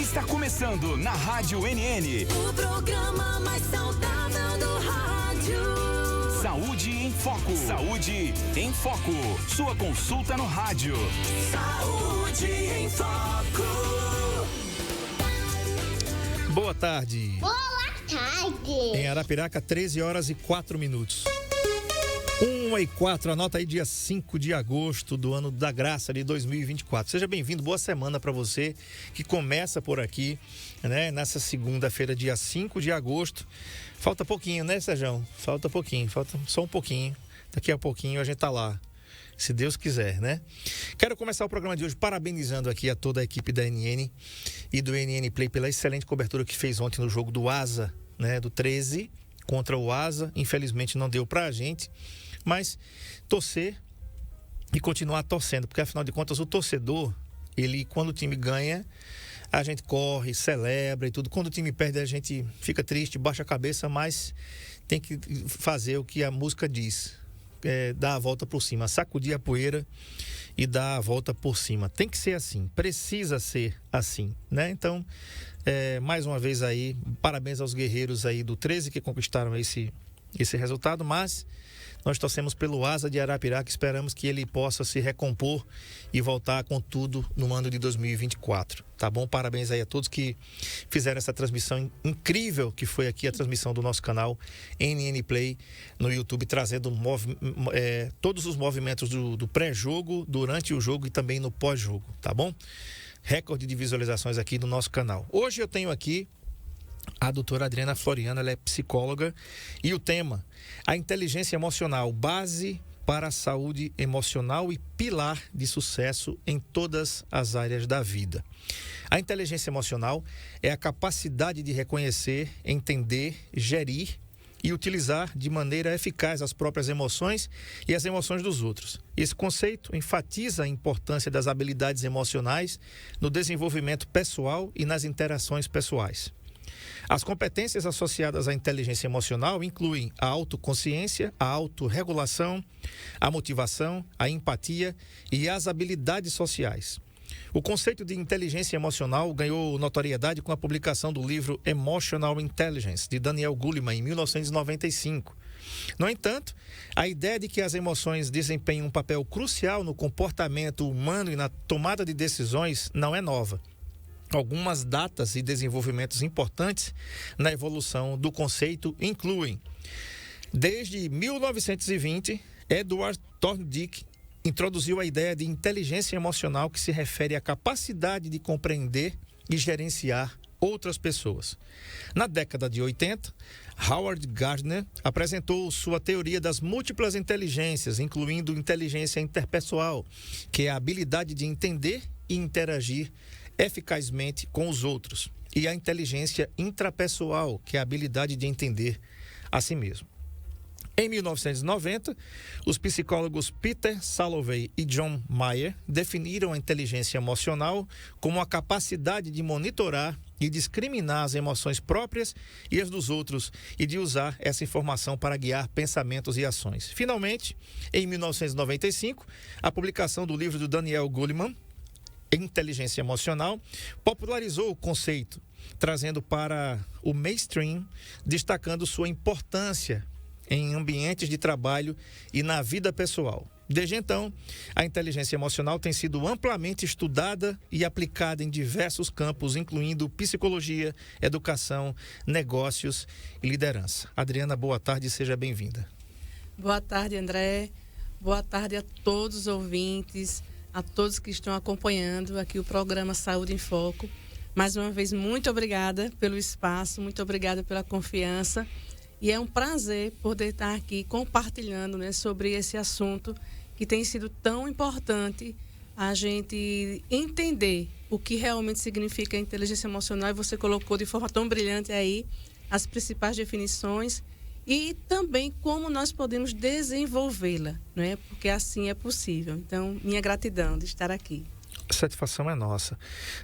Está começando na Rádio NN. O programa mais saudável do rádio. Saúde em Foco. Saúde em Foco. Sua consulta no rádio. Saúde em Foco. Boa tarde. Boa tarde. Em Arapiraca, 13 horas e 4 minutos. 1h04, anota aí, dia 5 de agosto do ano da graça de 2024. Seja bem-vindo, boa semana para você que começa por aqui, né? Nessa segunda-feira, dia 5 de agosto. Falta pouquinho, né, Sérgio? Falta pouquinho, falta só um pouquinho. Daqui a pouquinho a gente tá lá, se Deus quiser, né? Quero começar o programa de hoje parabenizando aqui a toda a equipe da NN e do NN Play pela excelente cobertura que fez ontem no jogo do Asa, né? Do 13 contra o Asa. Infelizmente não deu pra gente, mas torcer e continuar torcendo, porque afinal de contas o torcedor, ele, quando o time ganha, a gente corre, celebra e tudo. Quando o time perde, a gente fica triste, baixa a cabeça, mas tem que fazer o que a música diz, dar a volta por cima, sacudir a poeira e dar a volta por cima. Tem que ser assim, precisa ser assim, né? Então, mais uma vez aí, parabéns aos guerreiros aí do 13 que conquistaram esse resultado, mas nós torcemos pelo Asa de Arapiraca, esperamos que ele possa se recompor e voltar com tudo no ano de 2024, tá bom? Parabéns aí a todos que fizeram essa transmissão incrível que foi aqui a transmissão do nosso canal NN Play no YouTube, trazendo todos os movimentos do pré-jogo, durante o jogo e também no pós-jogo, tá bom? Recorde de visualizações aqui do nosso canal. Hoje eu tenho aqui a doutora Adriana Floriano, ela é psicóloga, e o tema: a inteligência emocional, base para a saúde emocional e pilar de sucesso em todas as áreas da vida. A inteligência emocional é a capacidade de reconhecer, entender, gerir e utilizar de maneira eficaz as próprias emoções e as emoções dos outros. Esse conceito enfatiza a importância das habilidades emocionais no desenvolvimento pessoal e nas interações pessoais. As competências associadas à inteligência emocional incluem a autoconsciência, a autorregulação, a motivação, a empatia e as habilidades sociais. O conceito de inteligência emocional ganhou notoriedade com a publicação do livro Emotional Intelligence, de Daniel Goleman, em 1995. No entanto, a ideia de que as emoções desempenham um papel crucial no comportamento humano e na tomada de decisões não é nova. Algumas datas e desenvolvimentos importantes na evolução do conceito incluem: desde 1920, Edward Thorndike introduziu a ideia de inteligência emocional, que se refere à capacidade de compreender e gerenciar outras pessoas. Na década de 80, Howard Gardner apresentou sua teoria das múltiplas inteligências, incluindo inteligência interpessoal, que é a habilidade de entender e interagir eficazmente com os outros, e a inteligência intrapessoal, que é a habilidade de entender a si mesmo. Em 1990, os psicólogos Peter Salovey e John Mayer definiram a inteligência emocional como a capacidade de monitorar e discriminar as emoções próprias e as dos outros, e de usar essa informação para guiar pensamentos e ações. Finalmente, em 1995, a publicação do livro do Daniel Goleman, Inteligência Emocional, popularizou o conceito, trazendo para o mainstream, destacando sua importância em ambientes de trabalho e na vida pessoal. Desde então, a inteligência emocional tem sido amplamente estudada e aplicada em diversos campos, incluindo psicologia, educação, negócios e liderança. Adriana, boa tarde e seja bem-vinda. Boa tarde, André. Boa tarde a todos os ouvintes, a todos que estão acompanhando aqui o programa Saúde em Foco. Mais uma vez, muito obrigada pelo espaço, muito obrigada pela confiança. E é um prazer poder estar aqui compartilhando, né, sobre esse assunto que tem sido tão importante a gente entender o que realmente significa a inteligência emocional. E você colocou de forma tão brilhante aí as principais definições e também como nós podemos desenvolvê-la, né? Porque assim é possível. Então, minha gratidão de estar aqui. A satisfação é nossa.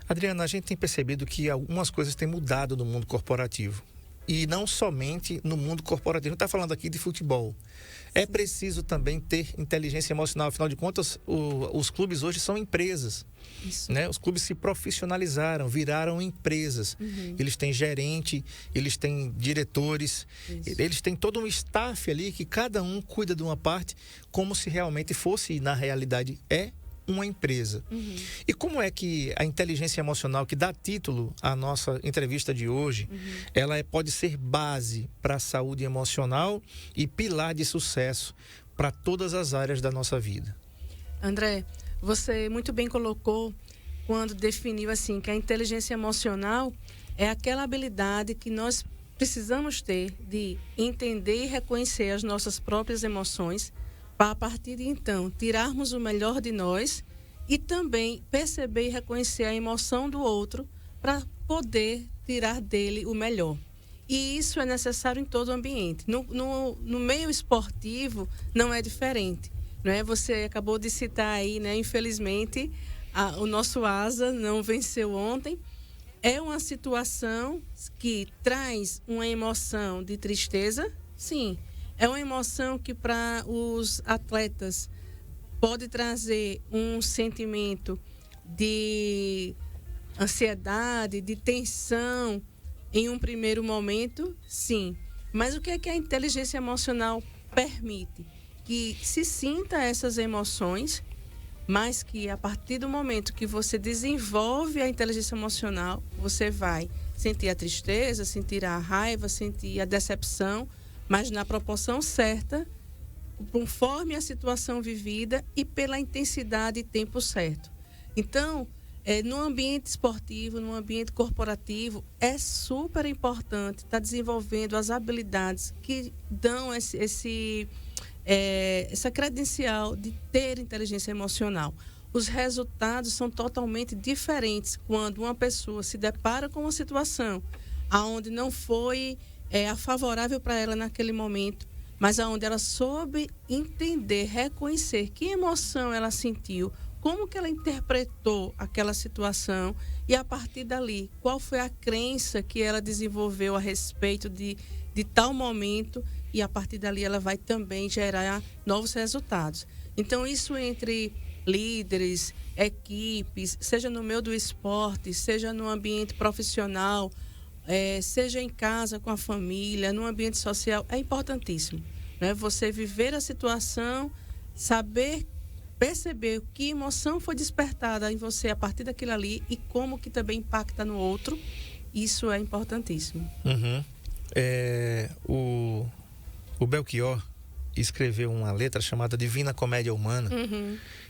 Adriana, a gente tem percebido que algumas coisas têm mudado no mundo corporativo. e não somente no mundo corporativo. A gente está falando aqui de futebol. É preciso também ter inteligência emocional. Afinal de contas, os clubes hoje são empresas. Isso. Né? Os clubes se profissionalizaram, viraram empresas. Eles têm gerente, eles têm diretores, eles têm todo um staff ali que cada um cuida de uma parte, como se realmente fosse, na realidade, uma empresa. E como é que a inteligência emocional, que dá título à nossa entrevista de hoje, ela pode ser base para a saúde emocional e pilar de sucesso para todas as áreas da nossa vida? André, você muito bem colocou quando definiu assim que a inteligência emocional é aquela habilidade que nós precisamos ter de entender e reconhecer as nossas próprias emoções, para a partir de então tirarmos o melhor de nós e também perceber e reconhecer a emoção do outro para poder tirar dele o melhor. E isso é necessário em todo o ambiente. No meio esportivo não é diferente, não é? Você acabou de citar aí, né? Infelizmente, o nosso Asa não venceu ontem. É uma situação que traz uma emoção de tristeza, sim. É uma emoção que para os atletas pode trazer um sentimento de ansiedade, de tensão em um primeiro momento, sim. Mas o que é que a inteligência emocional permite? Que se sinta essas emoções, mas que a partir do momento que você desenvolve a inteligência emocional, você vai sentir a tristeza, sentir a raiva, sentir a decepção, mas na proporção certa, conforme a situação vivida e pela intensidade e tempo certo. Então, no ambiente esportivo, no ambiente corporativo, é super importante estar desenvolvendo as habilidades que dão essa credencial de ter inteligência emocional. Os resultados são totalmente diferentes quando uma pessoa se depara com uma situação onde não foi a favorável para ela naquele momento, mas aonde ela soube entender, reconhecer que emoção ela sentiu, como que ela interpretou aquela situação e a partir dali, qual foi a crença que ela desenvolveu a respeito de tal momento e a partir dali ela vai também gerar novos resultados. Então isso entre líderes, equipes, seja no meio do esporte, seja no ambiente profissional, seja em casa com a família, no ambiente social, é importantíssimo, né? Você viver a situação, saber perceber que emoção foi despertada em você a partir daquilo ali e como que também impacta no outro, isso é importantíssimo. O Belchior escreveu uma letra chamada Divina Comédia Humana,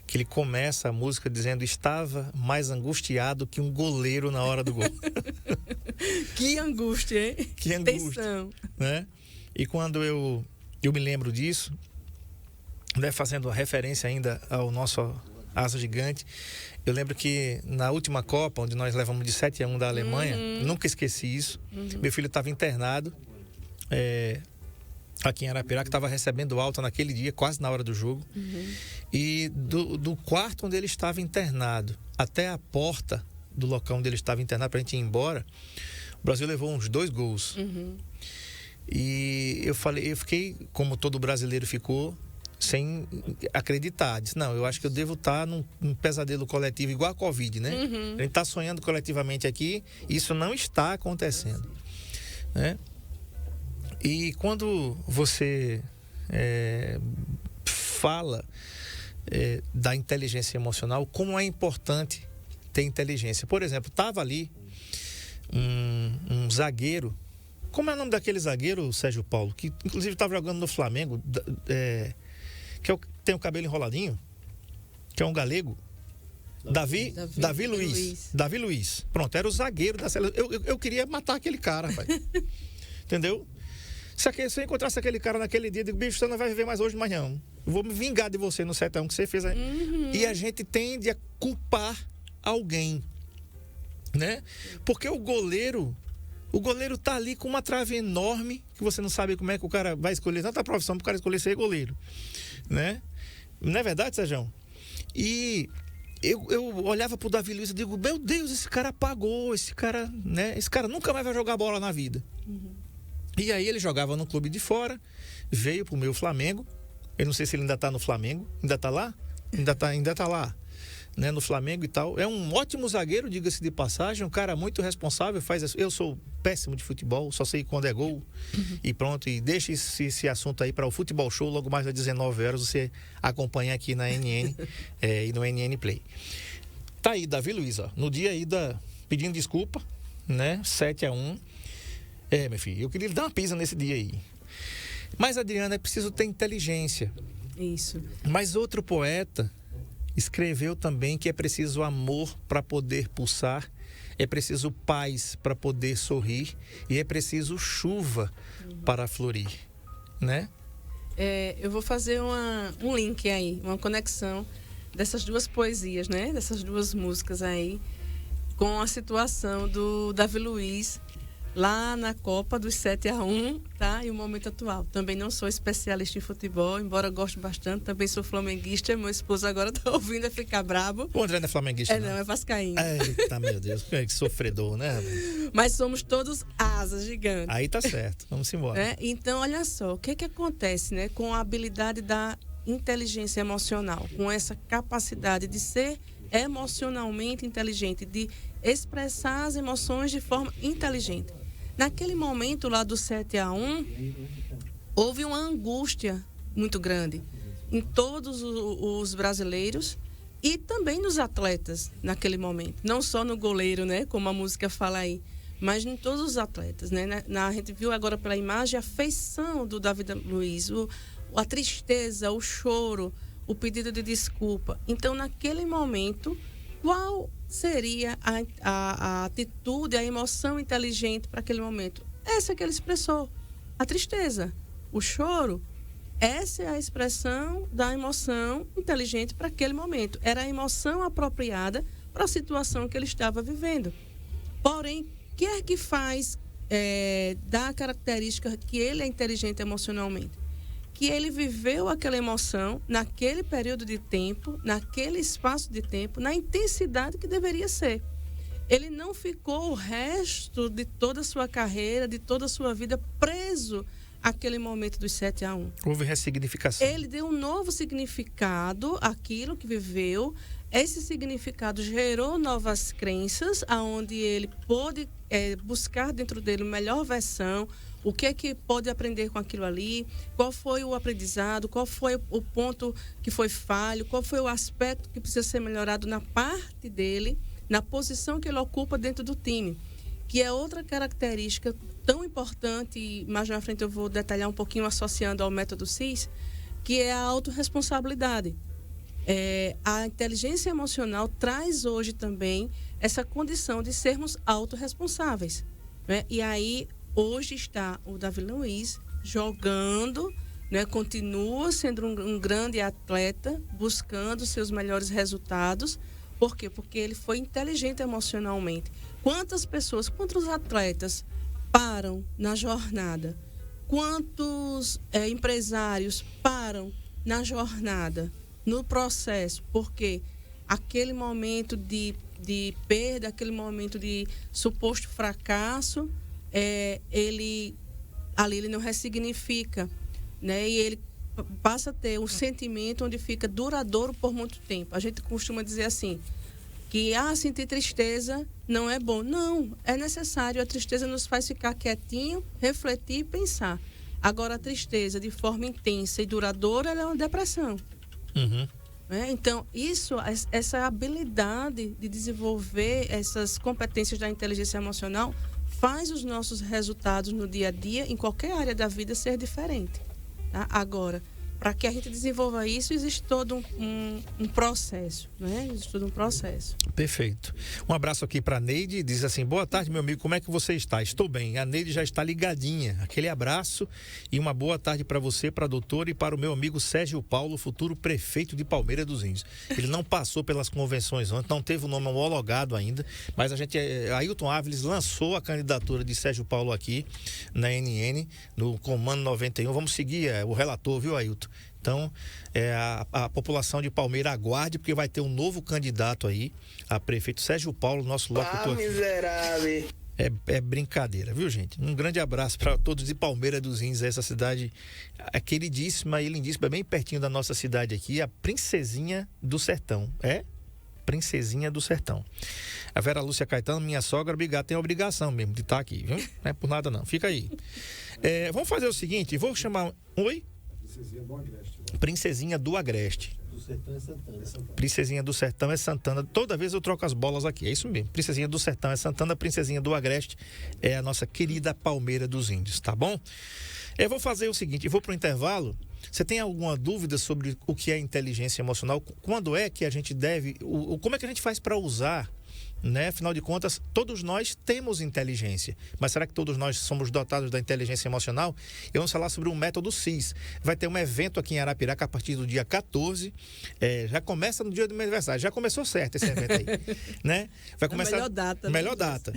que ele começa a música dizendo: estava mais angustiado que um goleiro na hora do gol. Que angústia, hein? Que angústia. Tensão. Né? E quando eu me lembro disso, né, fazendo uma referência ainda ao nosso Asa Gigante, eu lembro que na última Copa, onde nós levamos de 7-1 da Alemanha, nunca esqueci isso, meu filho estava internado aqui em Arapiraca, estava recebendo alta naquele dia, quase na hora do jogo, e do quarto onde ele estava internado até a porta do local onde ele estava internado para a gente ir embora, o Brasil levou uns 2 gols. E eu fiquei, como todo brasileiro ficou, sem acreditar. Disse, não, eu acho que eu devo estar num pesadelo coletivo igual a Covid, né? A gente está sonhando coletivamente aqui, isso não está acontecendo, né? E quando você fala da inteligência emocional, como é importante ter inteligência. Por exemplo, estava ali um zagueiro. Como é o nome daquele zagueiro, Sérgio Paulo? Que inclusive estava jogando no Flamengo, tem o cabelo enroladinho, que é um galego. Davi Luiz. Pronto, era o zagueiro da seleção. Eu queria matar aquele cara, rapaz. Entendeu? Se eu encontrasse aquele cara naquele dia, eu digo, bicho, você não vai viver mais hoje, mais não. Eu vou me vingar de você no 7-1 que você fez. E a gente tende a culpar alguém, né? Porque o goleiro tá ali com uma trave enorme, que você não sabe como é que o cara vai escolher tanta profissão para o cara escolher ser goleiro, né? Não é verdade, Sérgio? E eu olhava pro Davi Luiz e digo, meu Deus, esse cara apagou, esse cara nunca mais vai jogar bola na vida. E aí ele jogava no clube de fora, veio pro meu Flamengo. Eu não sei se ele ainda tá no Flamengo. Ainda tá lá? Ainda tá lá. Né, no Flamengo e tal. É um ótimo zagueiro, diga-se de passagem, um cara muito responsável, eu sou péssimo de futebol, só sei quando é gol e pronto, e deixa esse assunto aí para o Futebol Show, logo mais às 19 horas você acompanha aqui na NN e no NN Play. Tá aí, Davi Luiz, ó, no dia aí pedindo desculpa, né, 7-1. Meu filho, eu queria lhe dar uma pisa nesse dia aí. Mas, Adriana, é preciso ter inteligência. Isso. Mas outro poeta escreveu também que é preciso amor para poder pulsar, é preciso paz para poder sorrir e é preciso chuva para florir, né? Eu vou fazer um link aí, uma conexão dessas duas poesias, né? Dessas duas músicas aí, com a situação do Davi Luiz lá na Copa dos 7-1, tá? E o momento atual. Também não sou especialista em futebol, embora goste bastante, também sou flamenguista. Meu esposo agora tá ouvindo a ficar brabo. O André não é flamenguista, não, é vascaíno. Eita, meu Deus, que sofredor, né? Mas somos todos asas gigantes. Aí tá certo, vamos embora. Então, olha só, o que acontece, né, com a habilidade da inteligência emocional, com essa capacidade de ser emocionalmente inteligente, de expressar as emoções de forma inteligente. Naquele momento lá do 7-1, houve uma angústia muito grande em todos os brasileiros e também nos atletas naquele momento. Não só no goleiro, né, como a música fala aí, mas em todos os atletas, né? A gente viu agora pela imagem a feição do Davi Luiz, a tristeza, o choro, o pedido de desculpa. Então, naquele momento, qual seria a atitude, a emoção inteligente para aquele momento? Essa que ele expressou, a tristeza, o choro. Essa é a expressão da emoção inteligente para aquele momento. Era a emoção apropriada para a situação que ele estava vivendo. Porém, o que é que faz dar a característica que ele é inteligente emocionalmente? Que ele viveu aquela emoção naquele período de tempo, naquele espaço de tempo, na intensidade que deveria ser. Ele não ficou o resto de toda a sua carreira, de toda a sua vida preso àquele momento dos 7-1. Houve ressignificação. Ele deu um novo significado àquilo que viveu. Esse significado gerou novas crenças, aonde ele pôde buscar dentro dele a melhor versão, o que é que pode aprender com aquilo ali, qual foi o aprendizado, qual foi o ponto que foi falho, qual foi o aspecto que precisa ser melhorado na parte dele, na posição que ele ocupa dentro do time, que é outra característica tão importante, e mais na frente eu vou detalhar um pouquinho associando ao método CIS, que é a autorresponsabilidade. A inteligência emocional traz hoje também essa condição de sermos autorresponsáveis, né? E aí, hoje está o Davi Luiz jogando, né? Continua sendo um grande atleta, buscando seus melhores resultados. Por quê? Porque ele foi inteligente emocionalmente. Quantos atletas param na jornada? Quantos empresários param na jornada, no processo? Porque aquele momento de perda, aquele momento de suposto fracasso, ele não ressignifica, né? E ele passa a ter um sentimento onde fica duradouro por muito tempo. A gente costuma dizer assim, que sentir tristeza não é bom. Não, é necessário. A tristeza nos faz ficar quietinho, refletir e pensar. Agora, a tristeza de forma intensa e duradoura, ela é uma depressão. Uhum. Então, essa habilidade de desenvolver essas competências da inteligência emocional faz os nossos resultados no dia a dia, em qualquer área da vida, ser diferente. Tá? Agora, para que a gente desenvolva isso, existe todo um processo, né? Existe todo um processo. Perfeito. Um abraço aqui para a Neide, diz assim, boa tarde, meu amigo, como é que você está? Estou bem. A Neide já está ligadinha. Aquele abraço e uma boa tarde para você, para a doutora e para o meu amigo Sérgio Paulo, futuro prefeito de Palmeira dos Índios. Ele não passou pelas convenções antes, não teve o nome homologado ainda, mas Ailton Áviles lançou a candidatura de Sérgio Paulo aqui na NN, no Comando 91. Vamos seguir o relator, viu, Ailton? Então, a população de Palmeira aguarde, porque vai ter um novo candidato aí, a prefeito Sérgio Paulo, nosso locutor. Miserável! É brincadeira, viu, gente? Um grande abraço para todos de Palmeira dos Índios, essa cidade queridíssima e lindíssima, bem pertinho da nossa cidade aqui, a Princesinha do Sertão. Princesinha do Sertão. A Vera Lúcia Caetano, minha sogra, obrigado, tem a obrigação mesmo de estar aqui, viu? Não é por nada não, fica aí. Vamos fazer o seguinte, vou chamar... Oi? Princesinha do Agreste. Princesinha do Agreste. Do Sertão é Santana. Princesinha do Sertão é Santana. Toda vez eu troco as bolas aqui, é isso mesmo. Princesinha do Sertão é Santana, Princesinha do Agreste é a nossa querida Palmeira dos Índios, tá bom? Eu vou fazer o seguinte, eu vou para o intervalo. Você tem alguma dúvida sobre o que é inteligência emocional? Quando é que a gente deve... Como é que a gente faz para usar, né? Afinal de contas, todos nós temos inteligência. Mas será que todos nós somos dotados da inteligência emocional? Eu vou falar sobre o método CIS. Vai ter um evento aqui em Arapiraca a partir do dia 14. Já começa no dia do meu aniversário. Já começou certo esse evento aí, né? Vai começar... Melhor data. Melhor data.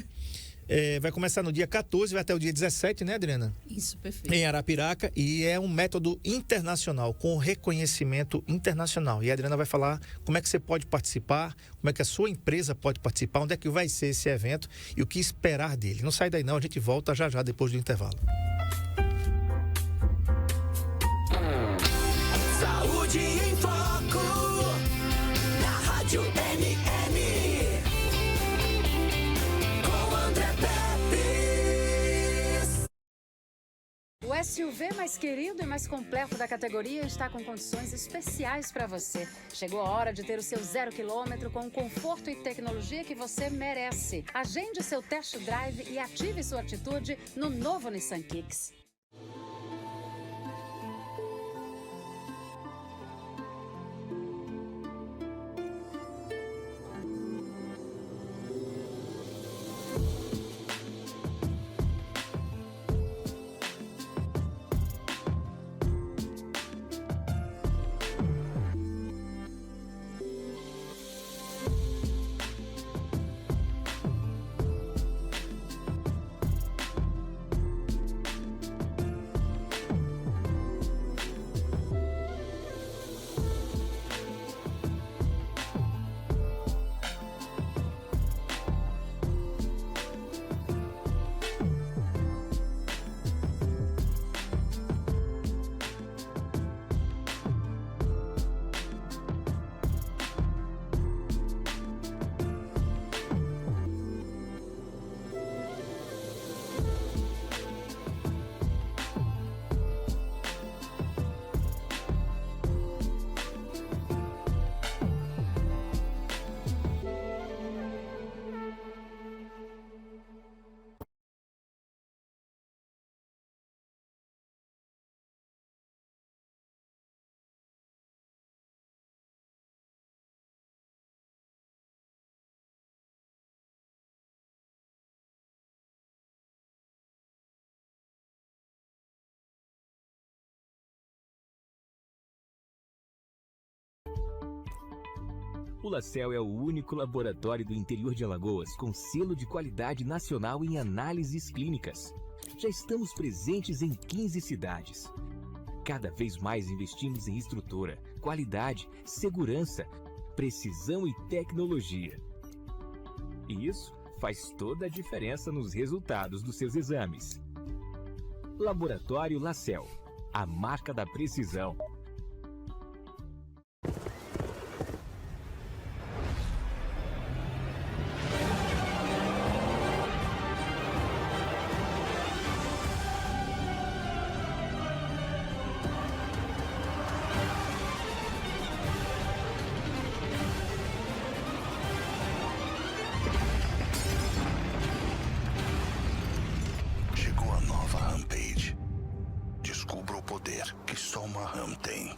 Vai começar no dia 14, vai até o dia 17, né, Adriana? Isso, perfeito. Em Arapiraca, e é um método internacional, com reconhecimento internacional. E a Adriana vai falar como é que você pode participar, como é que a sua empresa pode participar, onde é que vai ser esse evento e o que esperar dele. Não sai daí não, a gente volta já já depois do intervalo. Saúde em Foco, na Rádio MM. Com André Pepes. O SUV mais querido e mais completo da categoria está com condições especiais para você. Chegou a hora de ter o seu 0 km com o conforto e tecnologia que você merece. Agende seu test drive e ative sua atitude no novo Nissan Kicks. O LaCell é o único laboratório do interior de Alagoas com selo de qualidade nacional em análises clínicas. Já estamos presentes em 15 cidades. Cada vez mais investimos em estrutura, qualidade, segurança, precisão e tecnologia. E isso faz toda a diferença nos resultados dos seus exames. Laboratório LaCell, a marca da precisão. Chegou a nova Rampage. Descubra o poder que só uma Ram tem.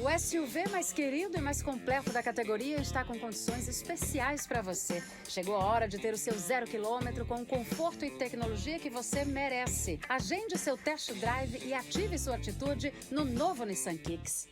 O SUV mais querido e mais completo da categoria está com condições especiais para você. Chegou a hora de ter o seu 0 km com o conforto e tecnologia que você merece. Agende seu test drive e ative sua atitude no novo Nissan Kicks.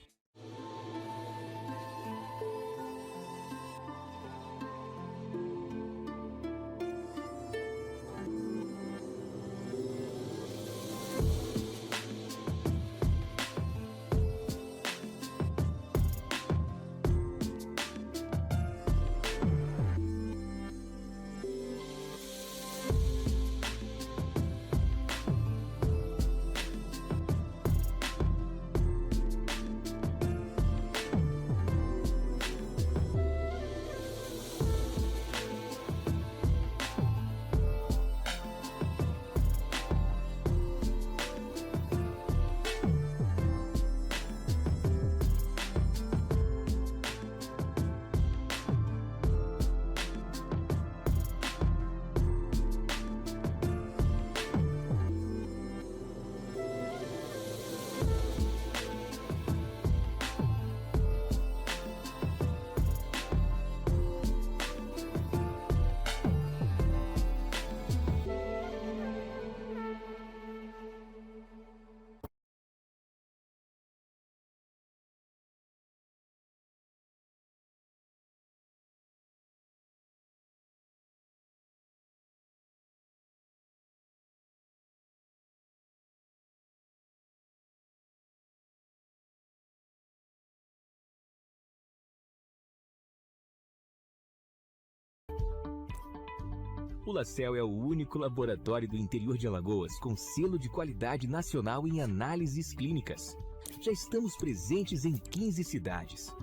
O LaCell é o único laboratório do interior de Alagoas com selo de qualidade nacional em análises clínicas. Já estamos presentes em 15 cidades.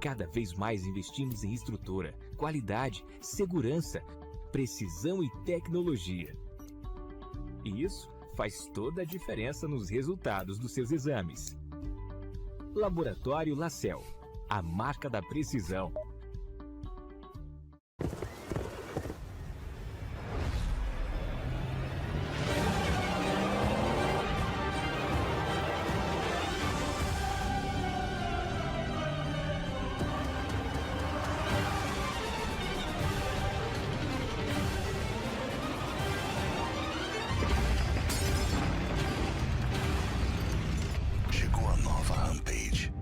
Cada vez mais investimos em estrutura, qualidade, segurança, precisão e tecnologia. E isso faz toda a diferença nos resultados dos seus exames. Laboratório LaCell, a marca da precisão. Chegou a nova Rampage.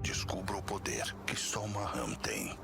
Descubra o poder que só uma Ram tem.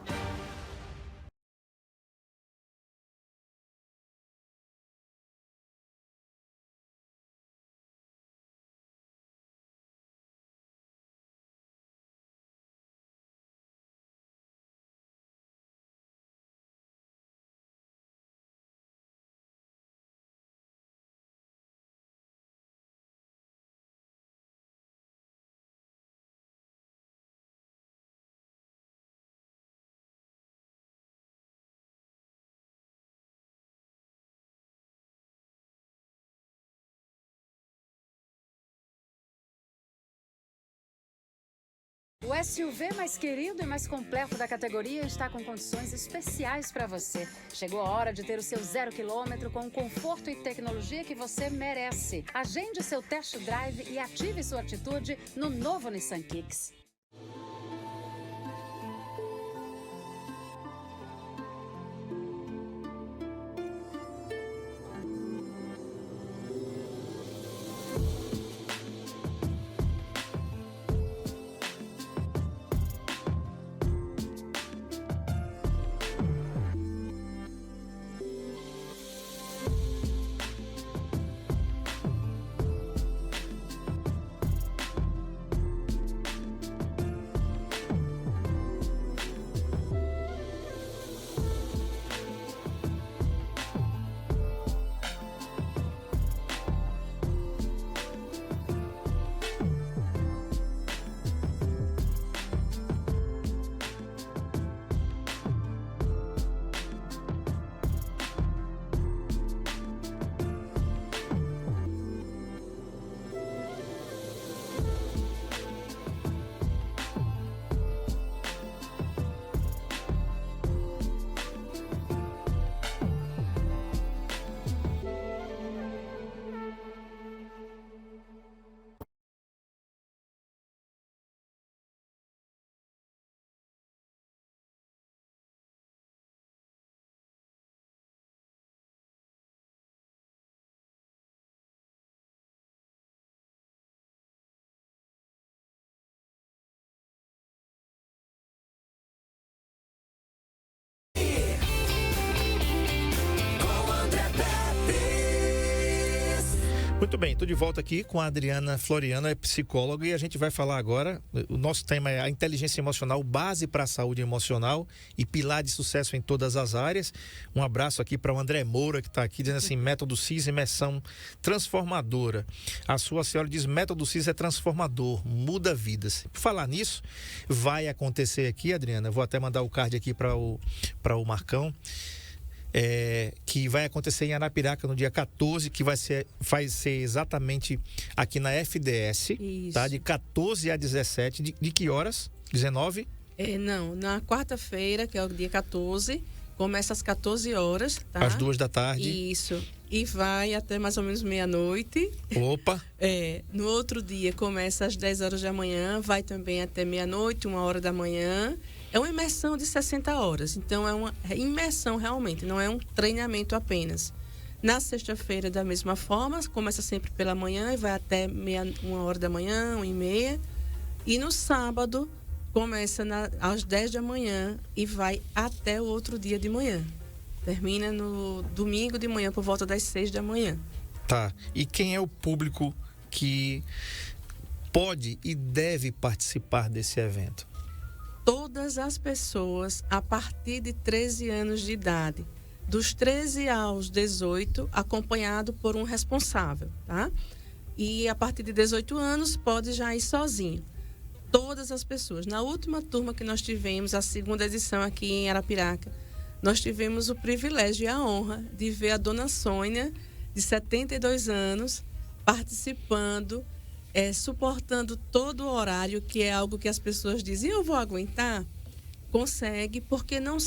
O SUV mais querido e mais completo da categoria está com condições especiais para você. Chegou a hora de ter o seu 0 km com o conforto e tecnologia que você merece. Agende seu test drive e ative sua atitude no novo Nissan Kicks. Muito bem, estou de volta aqui com a Adriana Floriano, é psicóloga, e a gente vai falar agora, o nosso tema é a inteligência emocional, base para a saúde emocional e pilar de sucesso em todas as áreas. Um abraço aqui para o André Moura, que está aqui dizendo assim, método CIS, imersão transformadora. A sua senhora diz, método CIS é transformador, muda vidas. Por falar nisso, vai acontecer aqui, Adriana, vou até mandar o card aqui para o Marcão, que vai acontecer em Arapiraca no dia 14, que vai ser exatamente aqui na FDS, tá? De 14 a 17, de que horas? 19? Não, na quarta-feira, que é o dia 14, começa às 14 horas, tá? Às 2 da tarde. Isso, e vai até mais ou menos meia-noite. Opa! No outro dia começa às 10 horas da manhã, vai também até meia-noite, 1 hora da manhã. É uma imersão de 60 horas, então é uma imersão realmente, não é um treinamento apenas. Na sexta-feira, da mesma forma, começa sempre pela manhã e vai até 1 hora da manhã, 1h30. E no sábado, começa às 10 da manhã e vai até o outro dia de manhã. Termina no domingo de manhã, por volta das 6 da manhã. Tá, e quem é o público que pode e deve participar desse evento? Todas as pessoas a partir de 13 anos de idade, dos 13 aos 18, acompanhado por um responsável, tá? E a partir de 18 anos pode já ir sozinho. Todas as pessoas. Na última turma que nós tivemos, a segunda edição aqui em Arapiraca, nós tivemos o privilégio e a honra de ver a dona Sônia, de 72 anos, participando, suportando todo o horário, que é algo que as pessoas dizem, eu vou aguentar? Consegue, porque não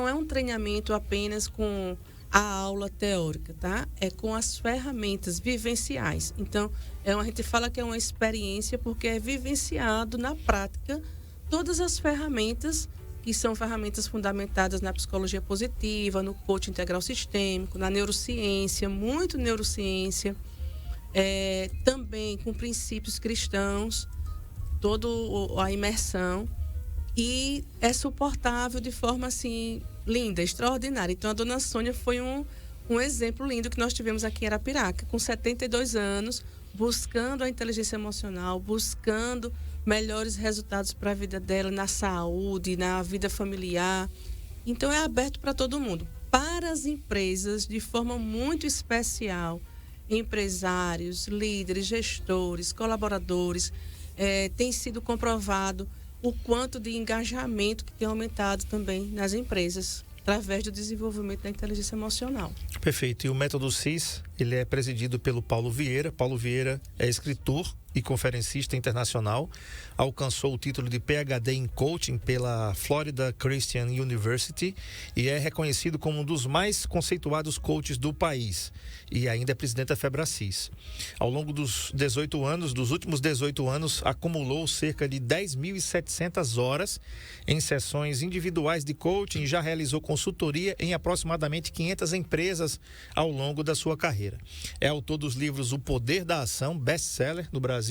é um treinamento apenas com a aula teórica, tá? É com as ferramentas vivenciais. Então, a gente fala que é uma experiência porque é vivenciado na prática todas as ferramentas que são ferramentas fundamentadas na psicologia positiva, no coaching integral sistêmico, na neurociência, muito neurociência, também com princípios cristãos, toda a imersão, e é suportável de forma assim linda, extraordinária. Então a dona Sônia foi um exemplo lindo que nós tivemos aqui em Arapiraca, com 72 anos, buscando a inteligência emocional, buscando melhores resultados para a vida dela, na saúde, na vida familiar. Então é aberto para todo mundo. Para as empresas, de forma muito especial, empresários, líderes, gestores, colaboradores, tem sido comprovado o quanto de engajamento que tem aumentado também nas empresas, através do desenvolvimento da inteligência emocional. Perfeito. E o método CIS, ele é presidido pelo Paulo Vieira. Paulo Vieira é escritor e conferencista internacional, alcançou o título de PhD em Coaching pela Florida Christian University e é reconhecido como um dos mais conceituados coaches do país e ainda é presidente da Febracis. Ao longo dos últimos 18 anos, acumulou cerca de 10.700 horas em sessões individuais de coaching e já realizou consultoria em aproximadamente 500 empresas ao longo da sua carreira. É autor dos livros O Poder da Ação, best-seller no Brasil,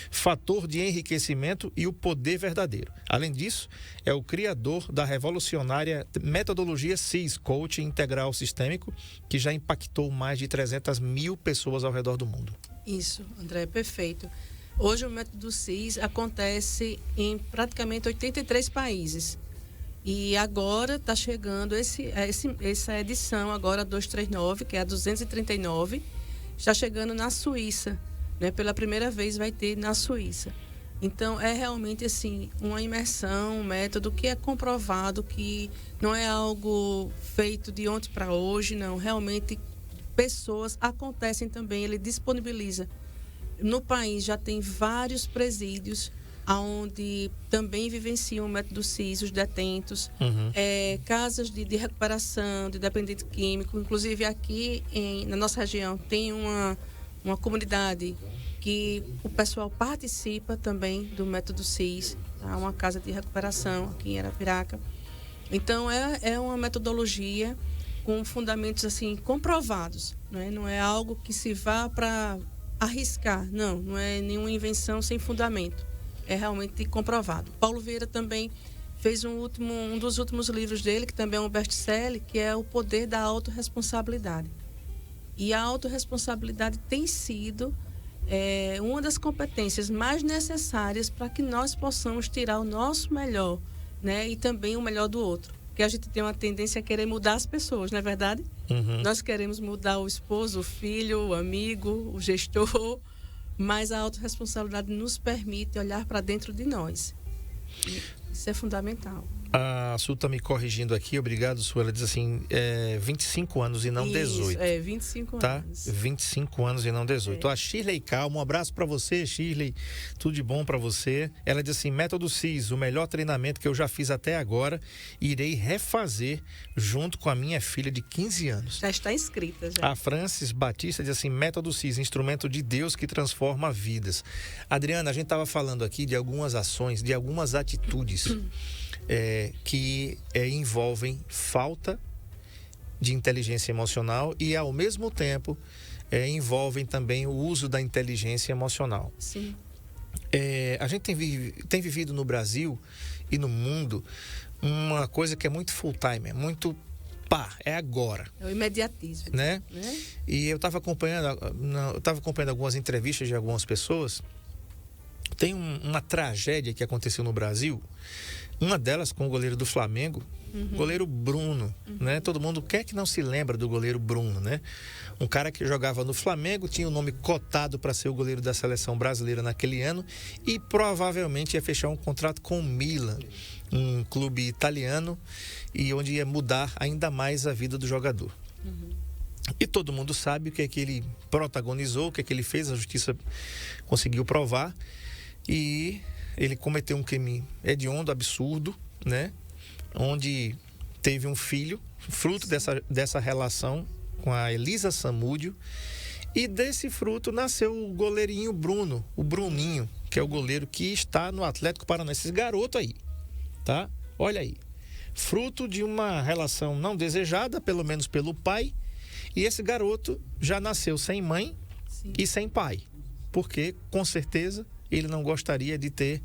Fator de Enriquecimento e O Poder Verdadeiro. Além disso, é o criador da revolucionária metodologia CIS, Coaching Integral Sistêmico, que já impactou mais de 300 mil pessoas ao redor do mundo. Isso, André, perfeito. Hoje o método CIS acontece em praticamente 83 países. E agora está chegando essa edição, agora 239, que é a 239, está chegando na Suíça. Pela primeira vez vai ter na Suíça. Então, é realmente assim, uma imersão, um método que é comprovado, que não é algo feito de ontem para hoje, não. Realmente, pessoas acontecem também, ele disponibiliza. No país já tem vários presídios onde também vivenciam o método CIS, os detentos, casas de recuperação, de dependente químico. Inclusive, aqui na nossa região tem uma comunidade que o pessoal participa também do método CIS, tá? Uma casa de recuperação aqui em Arapiraca. Então, é uma metodologia com fundamentos assim comprovados, né? Não é algo que se vá para arriscar, não é nenhuma invenção sem fundamento, é realmente comprovado. Paulo Vieira também fez um dos últimos livros dele, que também é um best-seller, que é O Poder da Autorresponsabilidade. E a autorresponsabilidade tem sido uma das competências mais necessárias para que nós possamos tirar o nosso melhor, né? E também o melhor do outro. Porque a gente tem uma tendência a querer mudar as pessoas, não é verdade? Nós queremos mudar o esposo, o filho, o amigo, o gestor, mas a autorresponsabilidade nos permite olhar para dentro de nós. E isso é fundamental. A Su está me corrigindo aqui, obrigado, Su. Ela diz assim, 25 anos e não 18. 25 tá? anos. 25 anos e não 18. A Shirley Calma, um abraço para você, Shirley. Tudo de bom para você. Ela diz assim, método CIS, o melhor treinamento que eu já fiz até agora, irei refazer junto com a minha filha de 15 anos. Já está inscrita, já. A Francis Batista diz assim, método CIS, instrumento de Deus que transforma vidas. Adriana, a gente estava falando aqui de algumas ações, de algumas atitudes que envolvem falta de inteligência emocional e, ao mesmo tempo, envolvem também o uso da inteligência emocional. Sim. A gente tem vivido no Brasil e no mundo uma coisa que é muito full time, é muito é agora. É o imediatismo. Né? E eu estava acompanhando algumas entrevistas de algumas pessoas. Tem uma tragédia que aconteceu no Brasil. Uma delas com o goleiro do Flamengo, goleiro Bruno, né? Todo mundo quer que não se lembra do goleiro Bruno, né? Um cara que jogava no Flamengo, tinha o nome cotado para ser o goleiro da seleção brasileira naquele ano e provavelmente ia fechar um contrato com o Milan, um clube italiano, e onde ia mudar ainda mais a vida do jogador. E todo mundo sabe o que é que ele protagonizou, o que é que ele fez, a justiça conseguiu provar, e ele cometeu um crime hediondo, absurdo, né? Onde teve um filho, fruto dessa relação com a Elisa Samúdio. E desse fruto nasceu o goleirinho Bruno, o Bruninho, que é o goleiro que está no Atlético Paranaense. Esse garoto aí, tá? Olha aí. Fruto de uma relação não desejada, pelo menos pelo pai. E esse garoto já nasceu sem mãe e sem pai. Porque, com certeza, ele não gostaria de ter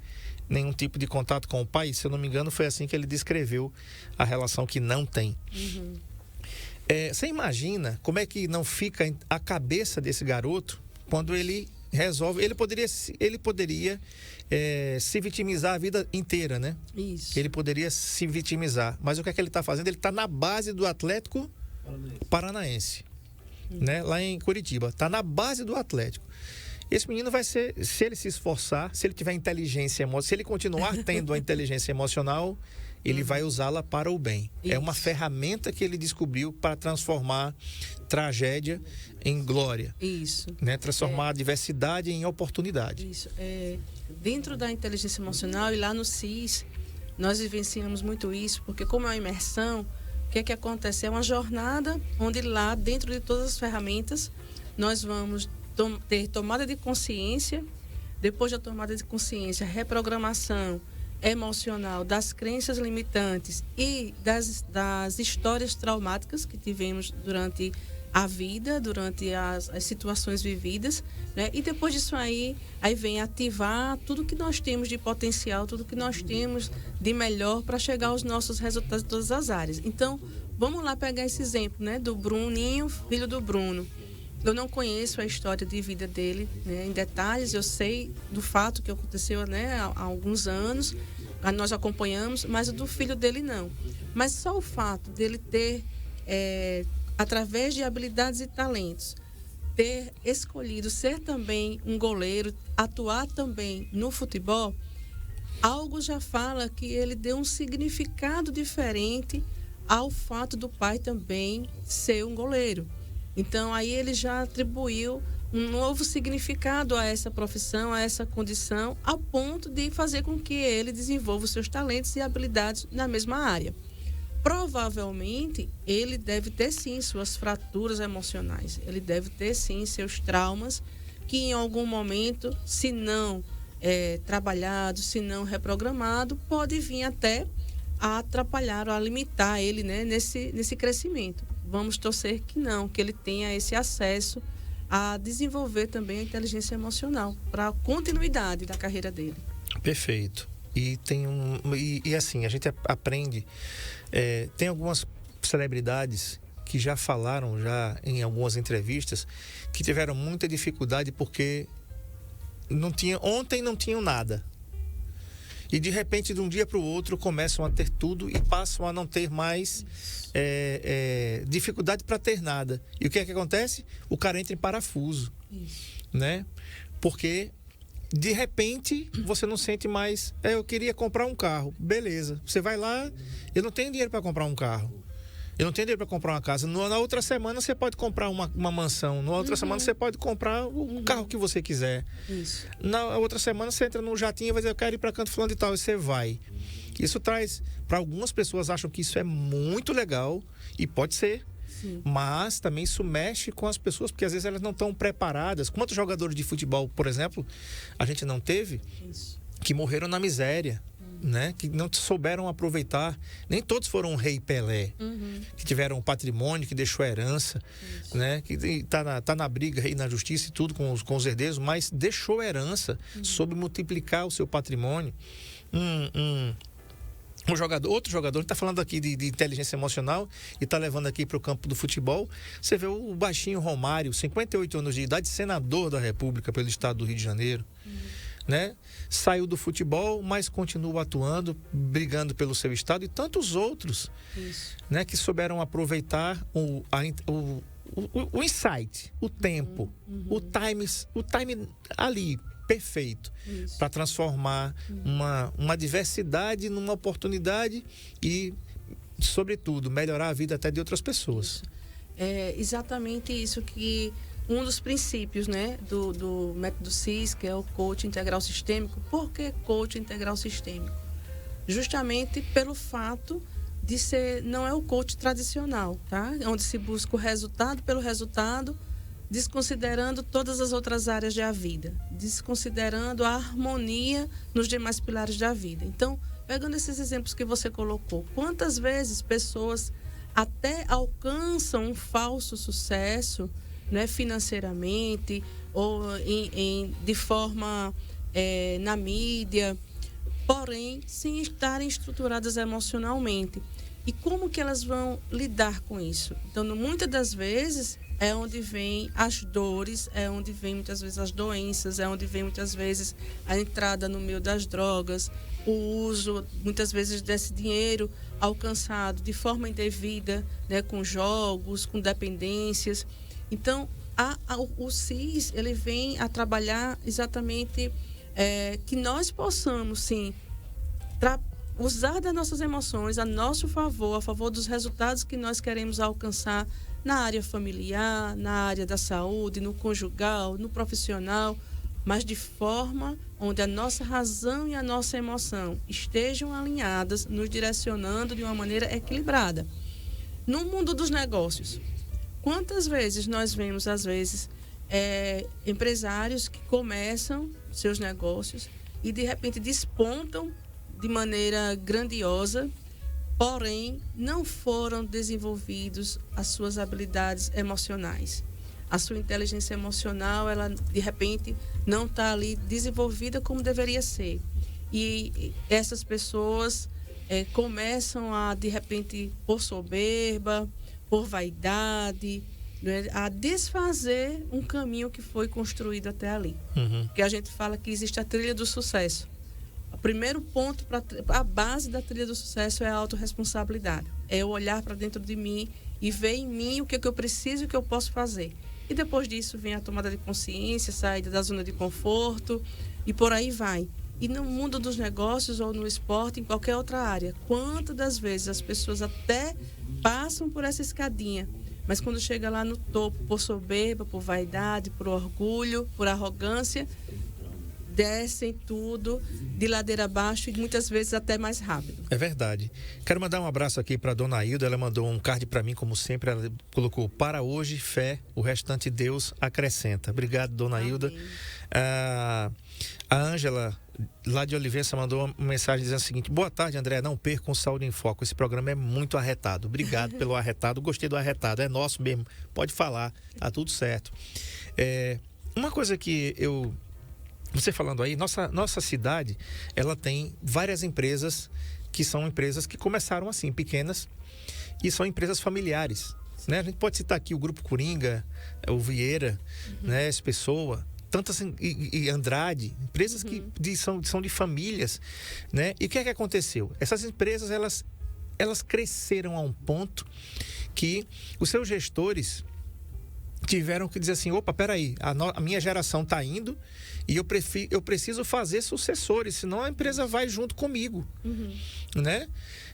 nenhum tipo de contato com o pai. Se eu não me engano, foi assim que ele descreveu a relação que não tem. Você imagina como é que não fica a cabeça desse garoto quando ele resolve... Ele poderia se vitimizar a vida inteira, né? Isso. Ele poderia se vitimizar. Mas o que é que ele está fazendo? Ele está na base do Atlético Paranaense, né? Lá em Curitiba. Está na base do Atlético. Esse menino vai ser, se ele se esforçar, se ele tiver inteligência emocional, se ele continuar tendo a inteligência emocional, ele vai usá-la para o bem. Isso. É uma ferramenta que ele descobriu para transformar tragédia em glória. Isso. Né? Transformar a diversidade em oportunidade. Isso. Dentro da inteligência emocional e lá no CIS, nós vivenciamos muito isso, porque como é uma imersão, o que é que acontece? É uma jornada onde lá, dentro de todas as ferramentas, nós vamos ter tomada de consciência, depois da tomada de consciência, reprogramação emocional das crenças limitantes e das histórias traumáticas que tivemos durante a vida, durante as situações vividas, né? E depois disso aí vem ativar tudo que nós temos de potencial, tudo que nós temos de melhor para chegar aos nossos resultados em todas as áreas. Então, vamos lá pegar esse exemplo, né, do Bruninho, filho do Bruno. Eu não conheço a história de vida dele, né, em detalhes. Eu sei do fato que aconteceu, né, há alguns anos. Nós acompanhamos, mas o do filho dele não. Mas só o fato dele ter, através de habilidades e talentos, ter escolhido ser também um goleiro, atuar também no futebol, algo já fala que ele deu um significado diferente ao fato do pai também ser um goleiro. Então, aí ele já atribuiu um novo significado a essa profissão, a essa condição, a ponto de fazer com que ele desenvolva os seus talentos e habilidades na mesma área. Provavelmente, ele deve ter, sim, suas fraturas emocionais. Ele deve ter, sim, seus traumas, que em algum momento, se não trabalhado, se não reprogramado, pode vir até a atrapalhar ou a limitar ele, né, nesse crescimento. Vamos torcer que não, que ele tenha esse acesso a desenvolver também a inteligência emocional para a continuidade da carreira dele. Perfeito. E assim, a gente aprende, tem algumas celebridades que já falaram já em algumas entrevistas que tiveram muita dificuldade porque ontem não tinham nada. E de repente, de um dia para o outro, começam a ter tudo e passam a não ter mais dificuldade para ter nada. E o que é que acontece? O cara entra em parafuso, né? Porque de repente você não sente mais. Eu queria comprar um carro, beleza? Você vai lá, eu não tenho dinheiro para comprar um carro. Eu não tenho dinheiro para comprar uma casa. Na outra semana você pode comprar uma mansão. Na outra semana você pode comprar o carro que você quiser. Isso. Na outra semana você entra num jatinho e vai dizer, eu quero ir para canto fulano e tal. E você vai. Isso traz... Para algumas pessoas acham que isso é muito legal. E pode ser. Sim. Mas também isso mexe com as pessoas, porque às vezes elas não estão preparadas. Quantos jogadores de futebol, por exemplo, a gente não teve? Isso. Que morreram na miséria. Né? Que não souberam aproveitar. Nem todos foram um Rei Pelé, que tiveram um patrimônio, que deixou herança, né? Que tá na briga aí na justiça e tudo com os herdeiros, mas deixou herança, soube multiplicar o seu patrimônio. Outro jogador, está falando aqui de inteligência emocional e está levando aqui para o campo do futebol. Você vê o baixinho Romário, 58 anos de idade, senador da República pelo estado do Rio de Janeiro. Né? Saiu do futebol, mas continua atuando, brigando pelo seu estado, e tantos outros, né, que souberam aproveitar o insight, o tempo, o time ali, perfeito, para transformar uma diversidade numa oportunidade e, sobretudo, melhorar a vida até de outras pessoas. É exatamente isso que um dos princípios, né, do método CIS, que é o coaching integral sistêmico. Por que coaching integral sistêmico? Justamente pelo fato de ser, não é o coach tradicional, tá? Onde se busca o resultado pelo resultado, desconsiderando todas as outras áreas da vida, desconsiderando a harmonia nos demais pilares da vida. Então, pegando esses exemplos que você colocou, quantas vezes pessoas até alcançam um falso sucesso, né, financeiramente ou de forma na mídia, porém sem estarem estruturadas emocionalmente. E como que elas vão lidar com isso? Então, muitas das vezes é onde vem as dores, é onde vem muitas vezes as doenças, é onde vem muitas vezes a entrada no meio das drogas, o uso muitas vezes desse dinheiro alcançado de forma indevida, né, com jogos, com dependências. Então, o CIS, ele vem a trabalhar exatamente que nós possamos, sim, usar das nossas emoções a nosso favor, a favor dos resultados que nós queremos alcançar na área familiar, na área da saúde, no conjugal, no profissional, mas de forma onde a nossa razão e a nossa emoção estejam alinhadas, nos direcionando de uma maneira equilibrada. No mundo dos negócios, quantas vezes nós vemos, às vezes, empresários que começam seus negócios e, de repente, despontam de maneira grandiosa, porém, não foram desenvolvidos as suas habilidades emocionais. A sua inteligência emocional, ela, de repente, não está ali desenvolvida como deveria ser. E essas pessoas começam a, de repente, por soberba, por vaidade, né, a desfazer um caminho que foi construído até ali. Porque a gente fala que existe a trilha do sucesso. O primeiro ponto, a base da trilha do sucesso é a autorresponsabilidade. É eu olhar para dentro de mim e ver em mim o que eu preciso e o que eu posso fazer. E depois disso vem a tomada de consciência, saída da zona de conforto e por aí vai. E no mundo dos negócios ou no esporte, em qualquer outra área, quantas das vezes as pessoas até passam por essa escadinha, mas quando chega lá no topo, por soberba, por vaidade, por orgulho, por arrogância, descem tudo de ladeira abaixo e muitas vezes até mais rápido. É verdade. Quero mandar um abraço aqui para a dona Hilda. Ela mandou um card para mim, como sempre. Ela colocou: para hoje, fé, o restante Deus acrescenta. Obrigado, dona Hilda. A Ângela, lá de Olivença, mandou uma mensagem dizendo o seguinte: boa tarde, André, não percam o Saúde em Foco. Esse programa é muito arretado. Obrigado pelo arretado. Gostei do arretado. É nosso mesmo. Pode falar. Tá tudo certo. Uma coisa que você falando aí, nossa cidade, ela tem várias empresas que são empresas que começaram assim, pequenas, e são empresas familiares, né? A gente pode citar aqui o Grupo Coringa, o Vieira, né? Essa pessoa, tantas e Andrade, empresas que são de famílias, né? E o que é que aconteceu? Essas empresas, elas cresceram a um ponto que os seus gestores tiveram que dizer assim, opa, peraí, a minha geração está indo e eu preciso fazer sucessores, senão a empresa vai junto comigo, né?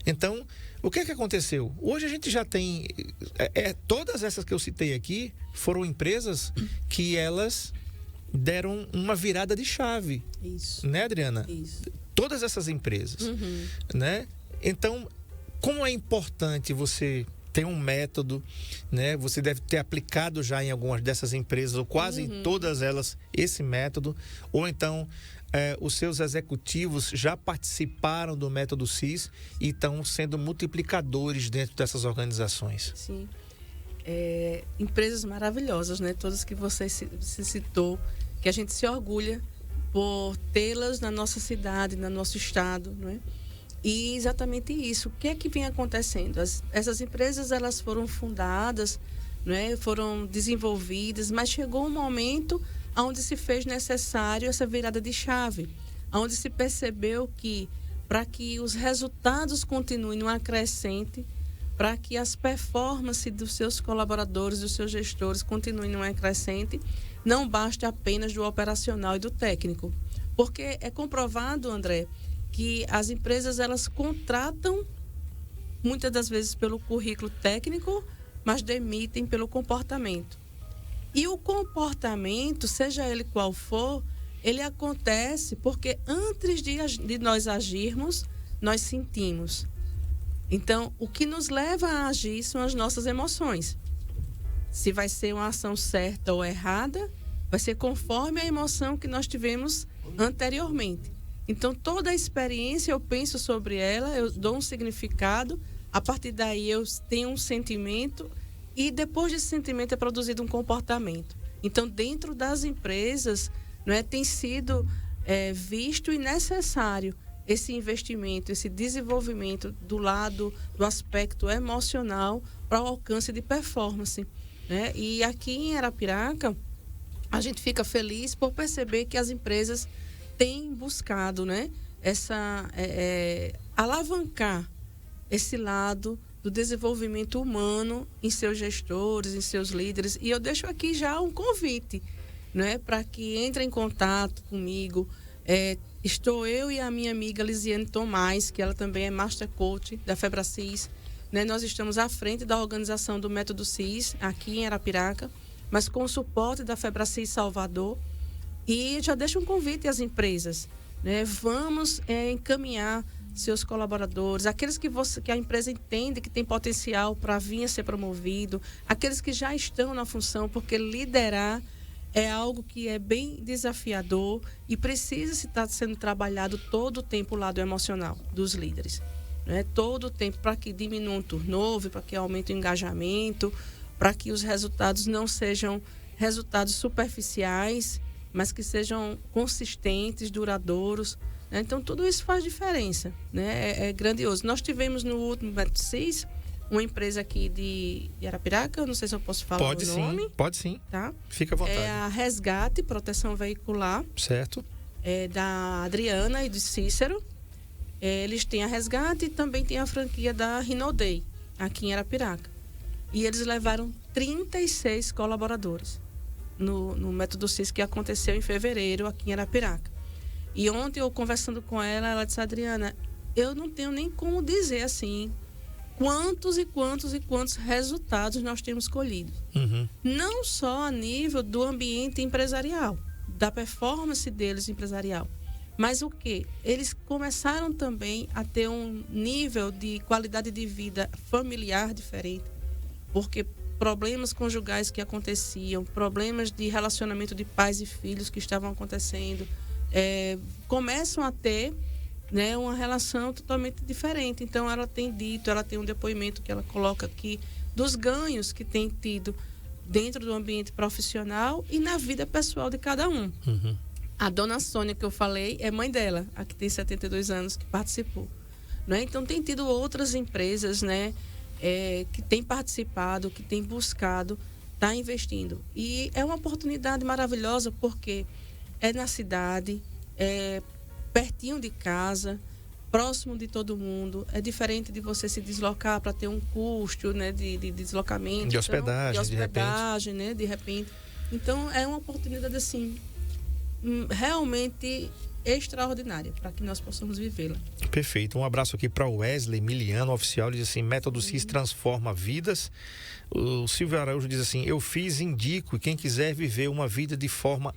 Então, o que é que aconteceu? Hoje a gente já tem... todas essas que eu citei aqui foram empresas que elas deram uma virada de chave. Isso. Né, Adriana? Isso. Todas essas empresas, né? Então, como é importante você ter um método, né? Você deve ter aplicado já em algumas dessas empresas, ou quase em todas elas, esse método. Ou então, os seus executivos já participaram do método CIS e estão sendo multiplicadores dentro dessas organizações. Sim. Empresas maravilhosas, né? Todas que você se citou, que a gente se orgulha por tê-las na nossa cidade, no nosso estado, não é? E exatamente isso. O que é que vem acontecendo? Essas empresas, elas foram fundadas, não é? Foram desenvolvidas, mas chegou um momento onde se fez necessário essa virada de chave, onde se percebeu que, para que os resultados continuem numa crescente, para que as performances dos seus colaboradores, dos seus gestores continuem numa crescente, não basta apenas do operacional e do técnico. Porque é comprovado, André, que as empresas, elas contratam muitas das vezes pelo currículo técnico, mas demitem pelo comportamento. E o comportamento, seja ele qual for, ele acontece porque antes de nós agirmos, nós sentimos. Então, o que nos leva a agir são as nossas emoções. Se vai ser uma ação certa ou errada, vai ser conforme a emoção que nós tivemos anteriormente. Então, toda a experiência, eu penso sobre ela, eu dou um significado, a partir daí eu tenho um sentimento e depois desse sentimento é produzido um comportamento. Então, dentro das empresas, não é, tem sido visto e necessário esse investimento, esse desenvolvimento do lado, do aspecto emocional para o alcance de performance, né? E aqui em Arapiraca, a gente fica feliz por perceber que as empresas têm buscado, né, alavancar esse lado do desenvolvimento humano em seus gestores, em seus líderes. E eu deixo aqui já um convite, né, para que entre em contato comigo. Estou eu e a minha amiga Lisiane Tomás, que ela também é Master Coach da FebraCIS. Né? Nós estamos à frente da organização do Método CIS, aqui em Arapiraca, mas com o suporte da FebraCIS Salvador. E já deixo um convite às empresas, né? Vamos encaminhar seus colaboradores, aqueles que a empresa entende que tem potencial para vir a ser promovido, aqueles que já estão na função, porque liderar é algo que é bem desafiador e precisa estar sendo trabalhado todo o tempo o lado emocional dos líderes, né? Todo o tempo, para que diminua o turnover, para que aumente o engajamento, para que os resultados não sejam resultados superficiais, mas que sejam consistentes, duradouros, né? Então, tudo isso faz diferença, né? É grandioso. Nós tivemos no último Método CIS uma empresa aqui de Arapiraca, eu não sei se eu posso falar o nome. Pode sim, tá? Fica à vontade. É a Resgate Proteção Veicular. Certo. Da Adriana e do Cícero. Eles têm a Resgate e também tem a franquia da Rinodei, aqui em Arapiraca. E eles levaram 36 colaboradores no Método CIS, que aconteceu em fevereiro aqui em Arapiraca. E ontem eu conversando com ela, ela disse: Adriana, eu não tenho nem como dizer assim quantos e quantos e quantos resultados nós temos colhido. Não só a nível do ambiente empresarial, da performance deles empresarial, mas o quê? Eles começaram também a ter um nível de qualidade de vida familiar diferente, porque problemas conjugais que aconteciam, problemas de relacionamento de pais e filhos que estavam acontecendo, começam a ter, né, uma relação totalmente diferente. Então, ela tem um depoimento que ela coloca aqui dos ganhos que tem tido dentro do ambiente profissional e na vida pessoal de cada um. A dona Sônia, que eu falei, é mãe dela, a que tem 72 anos, que participou. Né? Então, tem tido outras empresas, né, que tem participado, que tem buscado, está investindo. E é uma oportunidade maravilhosa porque é na cidade, é pertinho de casa, próximo de todo mundo. É diferente de você se deslocar para ter um custo, né, de deslocamento. De hospedagem, né, de repente. Então, é uma oportunidade, assim, realmente extraordinária para que nós possamos vivê-la. Perfeito. Um abraço aqui para o Wesley Miliano, oficial. Ele diz assim: Método CIS transforma vidas. O Silvio Araújo diz assim: eu fiz, indico, quem quiser viver uma vida de forma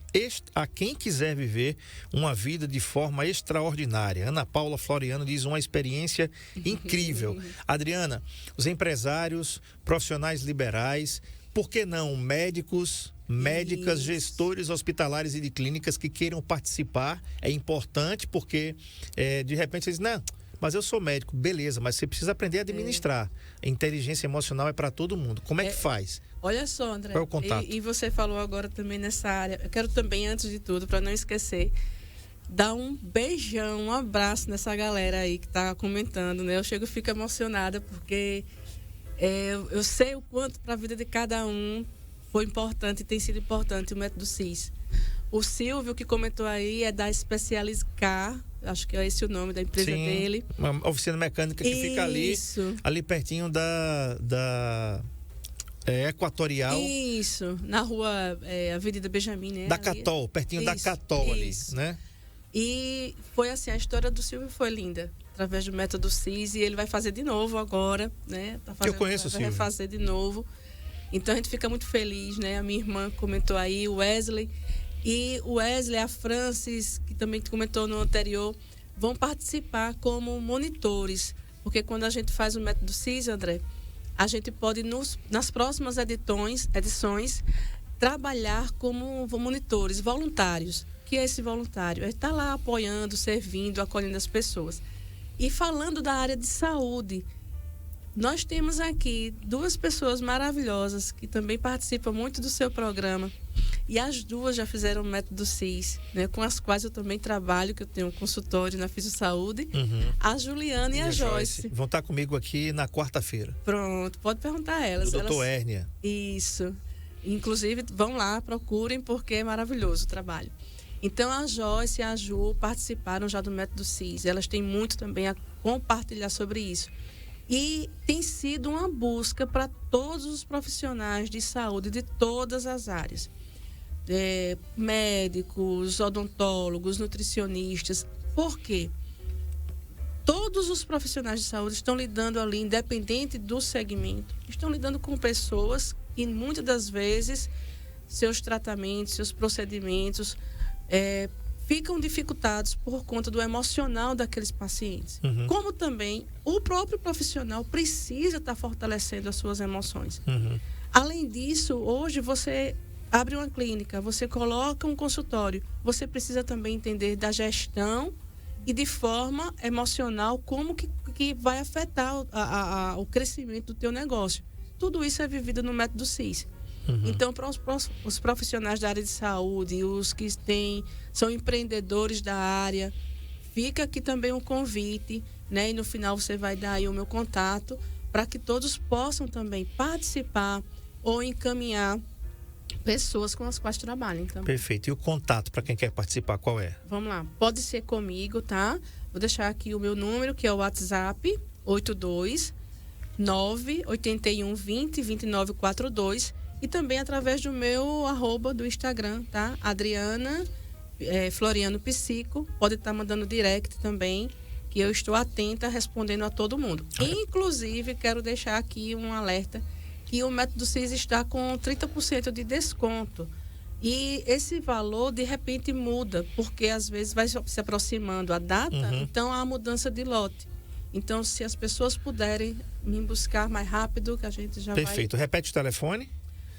quem quiser viver uma vida de forma extraordinária. Ana Paula Floriano diz: uma experiência incrível. Adriana, os empresários, profissionais liberais, por que não médicas, gestores hospitalares e de clínicas que queiram participar? É importante porque, de repente, vocês dizem: não, mas eu sou médico. Beleza, mas você precisa aprender a administrar. A inteligência emocional é para todo mundo. Como é que faz? Olha só, André. Qual é o contato? E você falou agora também nessa área. Eu quero também, antes de tudo, para não esquecer, dar um beijão, um abraço nessa galera aí que está comentando, né? Eu chego e fico emocionada porque eu sei o quanto para a vida de cada um foi importante e tem sido importante o método CIS. O Silvio, que comentou aí, é da Specialis Car, acho que é esse o nome da empresa dele. Uma oficina mecânica que fica ali pertinho da Equatorial. Isso, na rua Avenida Benjamin, né? Da Catol, pertinho da Catol ali, né? E foi assim, a história do Silvio foi linda, através do método CIS, e ele vai fazer de novo agora, né? Eu conheço o Silvio. Vai fazer de novo. Então a gente fica muito feliz, né? A minha irmã comentou aí, o Wesley. E o Wesley, a Francis, que também comentou no anterior, vão participar como monitores. Porque quando a gente faz o método CIS, André, a gente pode, nas próximas edições, trabalhar como monitores voluntários. O que é esse voluntário? É estar lá apoiando, servindo, acolhendo as pessoas. E falando da área de saúde, nós temos aqui 2 pessoas maravilhosas que também participam muito do seu programa. E as 2 já fizeram o método CIS, né, com as quais eu também trabalho, que eu tenho um consultório na Fisiosaúde. A Juliana e a Joyce. Vão estar comigo aqui na quarta-feira. Pronto, pode perguntar a elas. Do Dr. Hérnia. Isso. Inclusive, vão lá, procurem, porque é maravilhoso o trabalho. Então, a Joyce e a Ju participaram já do método CIS. Elas têm muito também a compartilhar sobre isso. E tem sido uma busca para todos os profissionais de saúde de todas as áreas. Médicos, odontólogos, nutricionistas. Por quê? Todos os profissionais de saúde estão lidando ali, independente do segmento, estão lidando com pessoas que muitas das vezes seus tratamentos, seus procedimentos ficam dificultados por conta do emocional daqueles pacientes. Como também o próprio profissional precisa estar fortalecendo as suas emoções. Além disso, hoje você abre uma clínica, você coloca um consultório, você precisa também entender da gestão e de forma emocional como que vai afetar o crescimento do teu negócio. Tudo isso é vivido no método CIS. Então, para os profissionais da área de saúde, os que são empreendedores da área, fica aqui também um convite, né? E no final você vai dar aí o meu contato para que todos possam também participar ou encaminhar pessoas com as quais trabalhem também. Perfeito. E o contato para quem quer participar, qual é? Vamos lá. Pode ser comigo, tá? Vou deixar aqui o meu número, que é o WhatsApp, 829-8120-2942. E também através do meu @, do Instagram, tá? Adriana Floriano Psico. Pode estar mandando direct também, que eu estou atenta, respondendo a todo mundo. Inclusive, quero deixar aqui um alerta que o método CIS está com 30% de desconto. E esse valor, de repente, muda, porque às vezes vai se aproximando a data, então há mudança de lote. Então, se as pessoas puderem me buscar mais rápido, que a gente já Perfeito. Repete o telefone.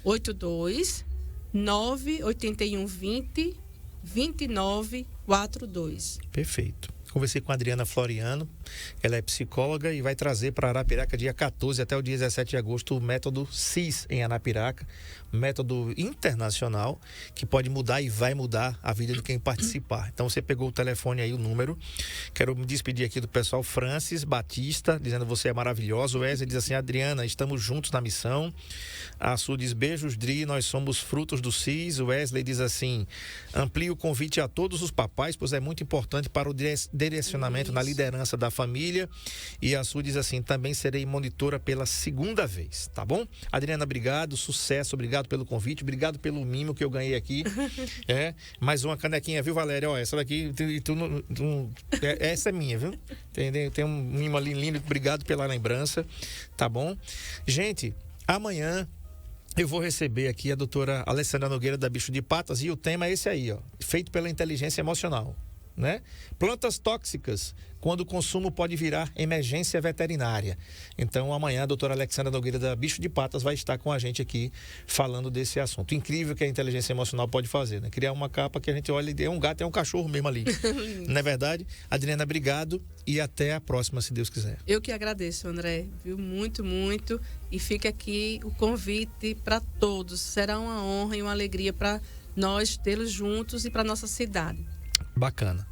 82-98120-2942. Perfeito. Conversei com a Adriana Floriano, ela é psicóloga e vai trazer para Arapiraca dia 14 até o dia 17 de agosto o método CIS em Arapiraca, método internacional que pode mudar e vai mudar a vida de quem participar. Então você pegou o telefone aí, o número. Quero me despedir aqui do pessoal. Francis Batista, dizendo você é maravilhosa. O Wesley diz assim, Adriana, estamos juntos na missão. A Su diz, beijos, Dri, nós somos frutos do CIS. O Wesley diz assim, amplie o convite a todos os papais, pois é muito importante para o direcionamento na liderança da família. E a Su diz assim, também serei monitora pela segunda vez, tá bom? Adriana, obrigado, sucesso, obrigado pelo convite, obrigado pelo mimo que eu ganhei aqui. Mais uma canequinha, viu, Valéria? Ó, essa daqui, essa é minha, viu? Tem um mimo ali lindo, obrigado pela lembrança, tá bom? Gente, amanhã eu vou receber aqui a doutora Alessandra Nogueira da Bicho de Patas e o tema é esse aí, ó, feito pela inteligência emocional, né? Plantas tóxicas, quando o consumo pode virar emergência veterinária. Então, amanhã a doutora Alessandra Nogueira da Bicho de Patas vai estar com a gente aqui falando desse assunto. Incrível que a inteligência emocional pode fazer, né? Criar uma capa que a gente olha e é um gato, é um cachorro mesmo ali. Não é verdade? Adriana, obrigado e até a próxima, se Deus quiser. Eu que agradeço, André, viu? Muito, muito. E fica aqui o convite para todos. Será uma honra e uma alegria para nós tê-los juntos e para nossa cidade. Bacana.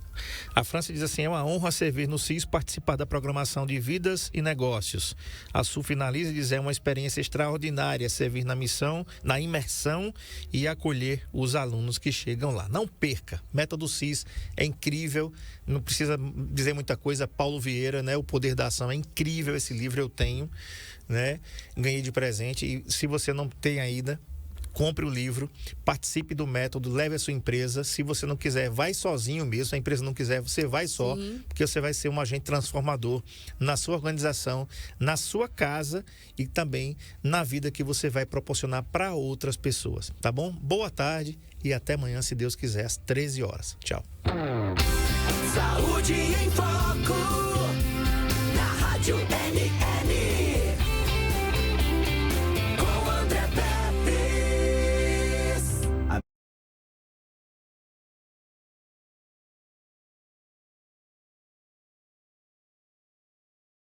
A França diz assim, é uma honra servir no CIS, participar da programação de vidas e negócios. A Su finaliza e diz, é uma experiência extraordinária servir na missão, na imersão e acolher os alunos que chegam lá. Não perca, método CIS é incrível, não precisa dizer muita coisa. Paulo Vieira, né, O Poder da Ação, é incrível esse livro, eu tenho, né, ganhei de presente e se você não tem ainda, compre o livro, participe do método, leve a sua empresa. Se você não quiser, vai sozinho mesmo. Se a empresa não quiser, você vai só. Sim. Porque você vai ser um agente transformador na sua organização, na sua casa e também na vida que você vai proporcionar para outras pessoas. Tá bom? Boa tarde e até amanhã, se Deus quiser, às 13 horas. Tchau. Saúde em Foco, na Rádio NS.